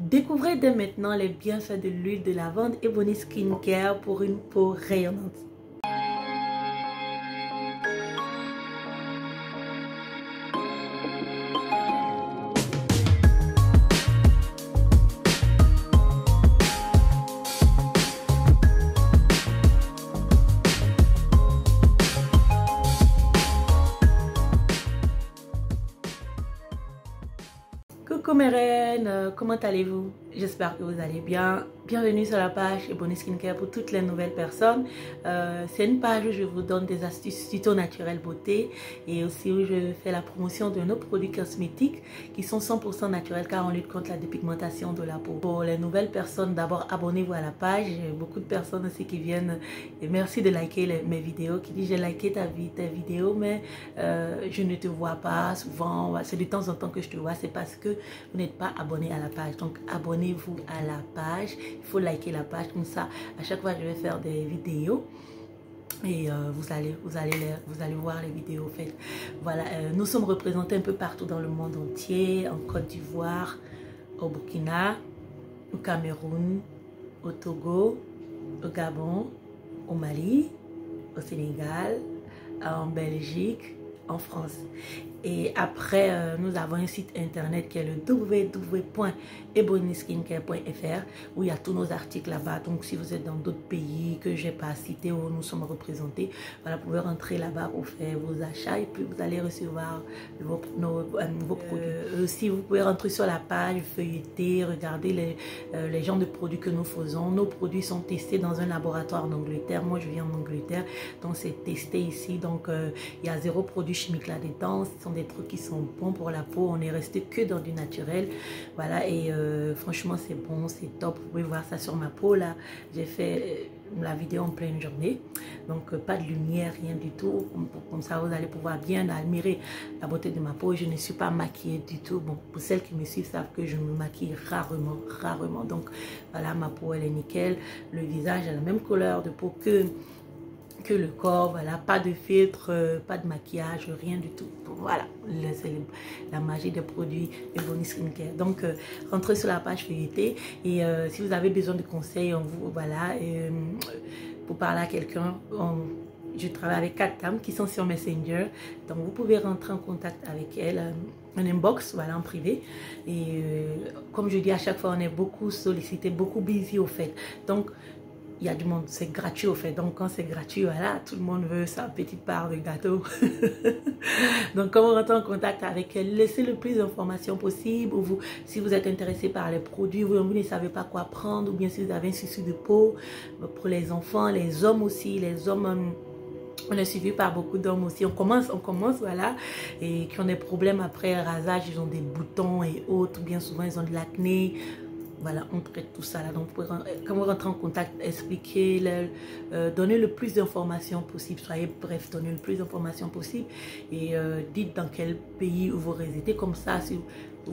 Découvrez dès maintenant les bienfaits de l'huile de lavande Ebony Skincare pour une peau rayonnante. Coucou mes reines, comment allez-vous? J'espère que vous allez bien. Bienvenue sur la page Ebony Skincare pour toutes les nouvelles personnes. C'est une page où je vous donne des astuces tuto naturel beauté et aussi où je fais la promotion de nos produits cosmétiques qui sont 100% naturels car on lutte contre la dépigmentation de la peau. Pour les nouvelles personnes, d'abord abonnez-vous à la page. J'ai beaucoup de personnes aussi qui viennent et merci de liker mes vidéos, qui disent j'ai liké ta vidéo mais je ne te vois pas souvent. C'est de temps en temps que je te vois, c'est parce que vous n'êtes pas abonné à la page. Donc abonnez-vous à la page. Il faut liker la page comme ça. À chaque fois, je vais faire des vidéos et vous allez voir les vidéos faites. Voilà, nous sommes représentés un peu partout dans le monde entier, en Côte d'Ivoire, au Burkina, au Cameroun, au Togo, au Gabon, au Mali, au Sénégal, en Belgique, en France. Et après, nous avons un site internet qui est le www.ebonyskincare.fr où il y a tous nos articles là-bas. Donc, si vous êtes dans d'autres pays que je n'ai pas cités où nous sommes représentés, voilà, vous pouvez rentrer là-bas pour faire vos achats et puis vous allez recevoir vos produits. Si vous pouvez rentrer sur la page, feuilleter, regarder les genres de produits que nous faisons. Nos produits sont testés dans un laboratoire en Angleterre. Moi, je viens en Angleterre, donc c'est testé ici. Donc, il y a 0 produit chimique là-dedans. Ce sont des trucs qui sont bons pour la peau. On est resté que dans du naturel. Voilà, et franchement, c'est bon, c'est top. Vous pouvez voir ça sur ma peau là. J'ai fait la vidéo en pleine journée. Donc, pas de lumière, rien du tout. Comme ça, vous allez pouvoir bien admirer la beauté de ma peau. Je ne suis pas maquillée du tout. Bon, pour celles qui me suivent savent que je me maquille rarement. Donc, voilà, ma peau, elle est nickel. Le visage a la même couleur de peau que le corps, voilà, pas de filtre, pas de maquillage, rien du tout. Voilà, c'est la magie des produits Ebony Skincare. Donc, rentrez sur la page feuilletée et si vous avez besoin de conseils, voilà, pour parler à quelqu'un, je travaille avec 4 dames qui sont sur Messenger, donc vous pouvez rentrer en contact avec elles, en inbox, voilà, en privé. Et comme je dis à chaque fois, on est beaucoup sollicité, beaucoup busy au fait. Donc, il y a du monde, c'est gratuit au fait. Donc, quand c'est gratuit, voilà, tout le monde veut sa petite part de gâteau. Donc, quand vous rentrez en contact avec elle, laissez le plus d'informations possible. Ou si vous êtes intéressé par les produits, vous ne savez pas quoi prendre, ou bien si vous avez un souci de peau, pour les enfants, les hommes aussi, les hommes... On est suivi par beaucoup d'hommes aussi. On commence, voilà, et qui ont des problèmes après rasage, ils ont des boutons et autres, bien souvent ils ont de l'acné. Voilà, on traite tout ça là. Donc, quand vous rentrez en contact, expliquez, donnez le plus d'informations possible. Soyez bref, donnez le plus d'informations possible. Et dites dans quel pays vous résidez. Comme ça, si vous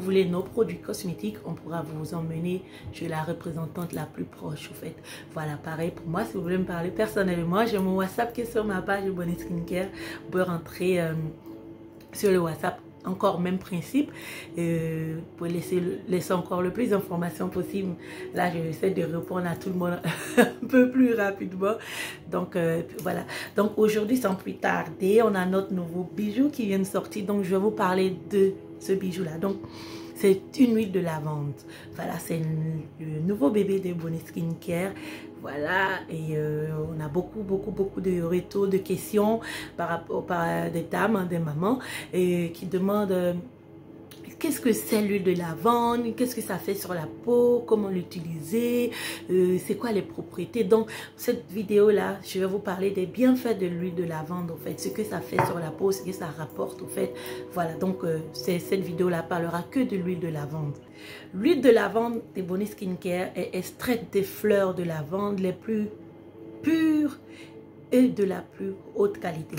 voulez nos produits cosmétiques, on pourra vous emmener chez la représentante la plus proche, au fait. Voilà, pareil pour moi. Si vous voulez me parler personnellement, j'ai mon WhatsApp qui est sur ma page Ebony Skincare. Vous pouvez rentrer sur le WhatsApp. Encore même principe, vous pouvez laisser encore le plus d'informations possible. Là, je vais essayer de répondre à tout le monde un peu plus rapidement. Donc, voilà. Donc, aujourd'hui, sans plus tarder, on a notre nouveau bijou qui vient de sortir. Donc, je vais vous parler de ce bijou-là. Donc, c'est une huile de lavande. Voilà, c'est le nouveau bébé de Ebony Skincare. Voilà, et on a beaucoup de retours, de questions par des dames, des mamans, et qui demandent qu'est-ce que c'est l'huile de lavande, qu'est-ce que ça fait sur la peau, comment l'utiliser, c'est quoi les propriétés. Donc, cette vidéo-là, je vais vous parler des bienfaits de l'huile de lavande, en fait, ce que ça fait sur la peau, ce que ça rapporte, en fait. Voilà, donc, cette vidéo-là parlera que de l'huile de lavande. L'huile de lavande d'Ebony Skincare est extraite des fleurs de lavande les plus pures et de la plus haute qualité.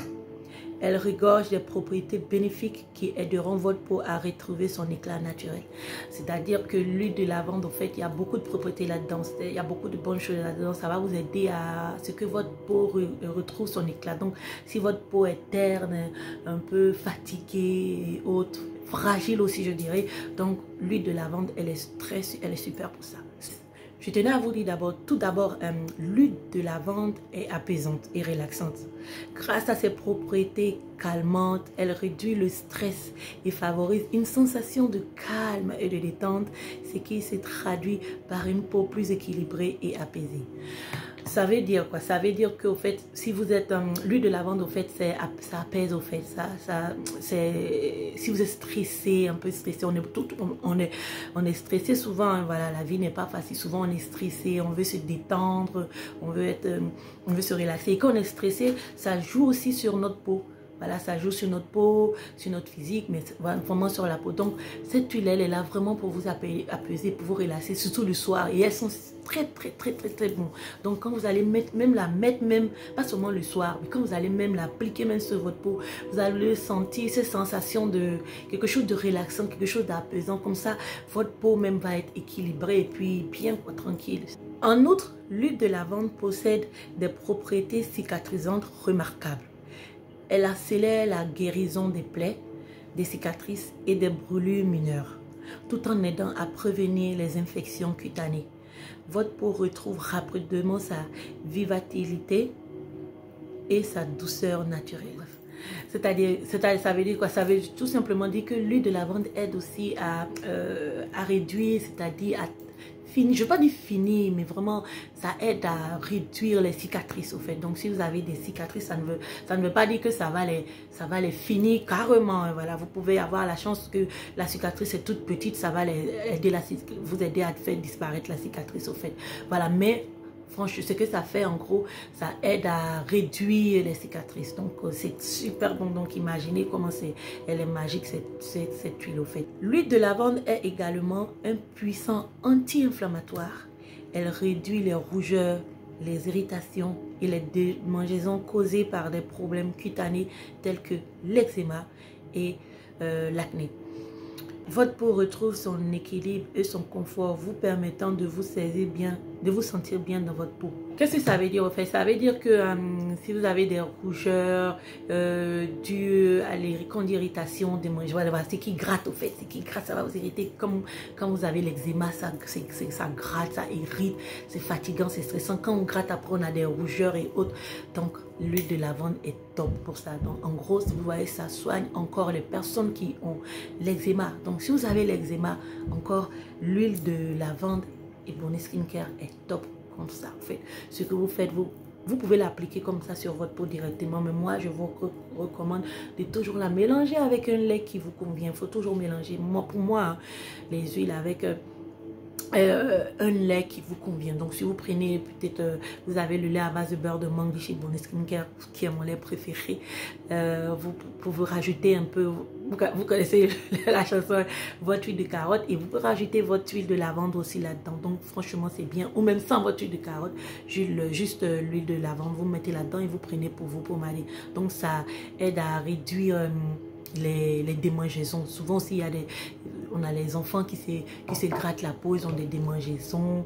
Elle regorge des propriétés bénéfiques qui aideront votre peau à retrouver son éclat naturel. C'est-à-dire que l'huile de lavande, en fait, il y a beaucoup de propriétés là-dedans. Il y a beaucoup de bonnes choses là-dedans. Ça va vous aider à ce que votre peau retrouve son éclat. Donc, si votre peau est terne, un peu fatiguée et autres, fragile aussi, je dirais. Donc, l'huile de lavande, elle est super pour ça. Je tenais à vous dire tout d'abord, l'huile de lavande est apaisante et relaxante. Grâce à ses propriétés calmantes, elle réduit le stress et favorise une sensation de calme et de détente, ce qui se traduit par une peau plus équilibrée et apaisée. Ça veut dire quoi? Ça veut dire qu'au fait, si vous êtes l'huile de lavande, au fait, ça apaise, au fait. Si vous êtes stressé, un peu stressé, on est stressé souvent. Hein, voilà, la vie n'est pas facile. Souvent, on est stressé, on veut se détendre, on veut se relaxer. Et quand on est stressé, ça joue aussi sur notre peau. Voilà, ça joue sur notre peau, sur notre physique, mais vraiment sur la peau. Donc, cette huile, elle est là vraiment pour vous apaiser, pour vous relaxer, surtout le soir. Et elles sont très bon. Donc, quand vous allez pas seulement le soir, mais quand vous allez même l'appliquer même sur votre peau, vous allez sentir cette sensation de quelque chose de relaxant, quelque chose d'apaisant. Comme ça, votre peau même va être équilibrée et puis bien tranquille. En outre, l'huile de lavande possède des propriétés cicatrisantes remarquables. Elle accélère la guérison des plaies, des cicatrices et des brûlures mineures, tout en aidant à prévenir les infections cutanées. Votre peau retrouve rapidement sa vivacité et sa douceur naturelle. Ça veut dire quoi? Ça veut tout simplement dire que l'huile de lavande aide aussi à réduire, c'est-à-dire à finir, je ne veux pas dire finir, mais vraiment ça aide à réduire les cicatrices au fait. Donc si vous avez des cicatrices, ça ne veut pas dire que ça va les finir carrément. Voilà, vous pouvez avoir la chance que la cicatrice est toute petite, ça va vous aider à faire disparaître la cicatrice au fait. Voilà, mais franchement, ce que ça fait en gros, ça aide à réduire les cicatrices. Donc c'est super bon. Donc imaginez comment elle est magique cette huile au fait. L'huile de lavande est également un puissant anti-inflammatoire. Elle réduit les rougeurs, les irritations et les démangeaisons causées par des problèmes cutanés tels que l'eczéma et l'acné. Votre peau retrouve son équilibre et son confort, vous permettant de vous sentir bien dans votre peau. Qu'est-ce que ça veut dire en fait? Ça veut dire que si vous avez des rougeurs dues à l'irritation, des manches, voilà, c'est qui gratte au fait, c'est qui gratte, ça va vous irriter. Comme quand vous avez l'eczéma, ça gratte, ça irrite, c'est fatigant, c'est stressant. Quand on gratte, après on a des rougeurs et autres. Donc l'huile de lavande est top pour ça. Donc en gros, vous voyez, ça soigne encore les personnes qui ont l'eczéma. Donc si vous avez l'eczéma, encore l'huile de lavande et Bonnet Skincare est top comme ça. En fait, ce que vous faites, vous pouvez l'appliquer comme ça sur votre peau directement. Mais moi, je vous recommande de toujours la mélanger avec un lait qui vous convient. Il faut toujours mélanger. Pour moi, hein, les huiles avec un lait qui vous convient. Donc si vous prenez peut-être vous avez le lait à base de beurre de mangue chez Bonnet Skincare qui est mon lait préféré, vous pouvez rajouter un peu, vous connaissez la chanson, votre huile de carotte, et vous pouvez rajouter votre huile de lavande aussi là-dedans. Donc franchement c'est bien. Ou même sans votre huile de carotte, juste l'huile de lavande, vous mettez là-dedans et vous prenez pour vous pommader. Donc ça aide à réduire les démangeaisons. Souvent aussi on a les enfants qui se grattent la peau, ils ont des démangeaisons,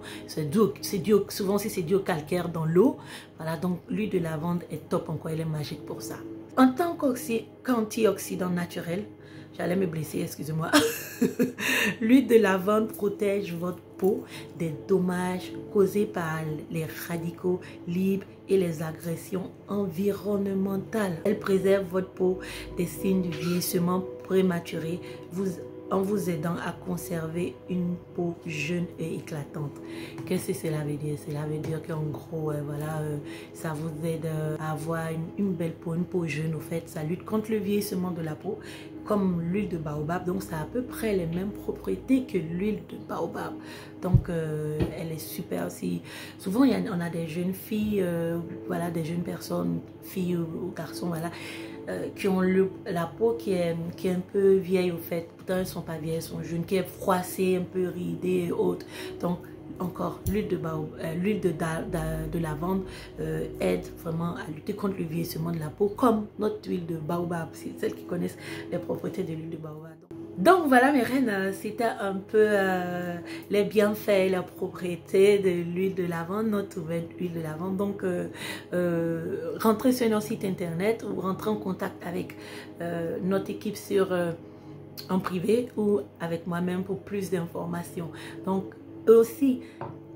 souvent aussi c'est dû au calcaire dans l'eau. Voilà, donc l'huile de lavande est top encore, elle est magique pour ça. En tant qu'antioxydant naturel, j'allais me blesser, excusez-moi. L'huile de lavande protège votre peau des dommages causés par les radicaux libres et les agressions environnementales. Elle préserve votre peau des signes du vieillissement prématuré, en vous aidant à conserver une peau jeune et éclatante. Qu'est-ce que cela veut dire? Cela veut dire qu'en gros, voilà, ça vous aide à avoir une belle peau, une peau jeune. Au fait, ça lutte contre le vieillissement de la peau, comme l'huile de baobab. Donc, ça a à peu près les mêmes propriétés que l'huile de baobab. Donc, elle est super aussi. Souvent, on a des jeunes filles, voilà, des jeunes personnes, filles ou garçons, voilà, qui ont la peau qui est un peu vieille au fait. Pourtant, elles ne sont pas vieilles, elles sont jeunes, qui est froissée, un peu ridée et autres. Donc, encore, l'huile de lavande aide vraiment à lutter contre le vieillissement de la peau, comme notre huile de baobab, c'est celles qui connaissent les propriétés de l'huile de baobab. Donc voilà mes reines, c'était un peu les bienfaits et les propriétés de l'huile de lavande, notre nouvelle huile de lavande. Donc rentrez sur notre site internet ou rentrez en contact avec notre équipe sur en privé ou avec moi-même pour plus d'informations. Donc, eux aussi,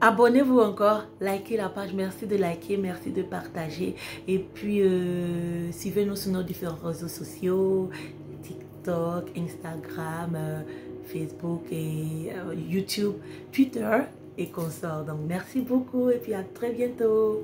abonnez-vous encore, likez la page, merci de liker, merci de partager. Et puis, suivez-nous sur nos différents réseaux sociaux, TikTok, Instagram, Facebook et YouTube, Twitter et consorts. Donc, merci beaucoup et puis à très bientôt.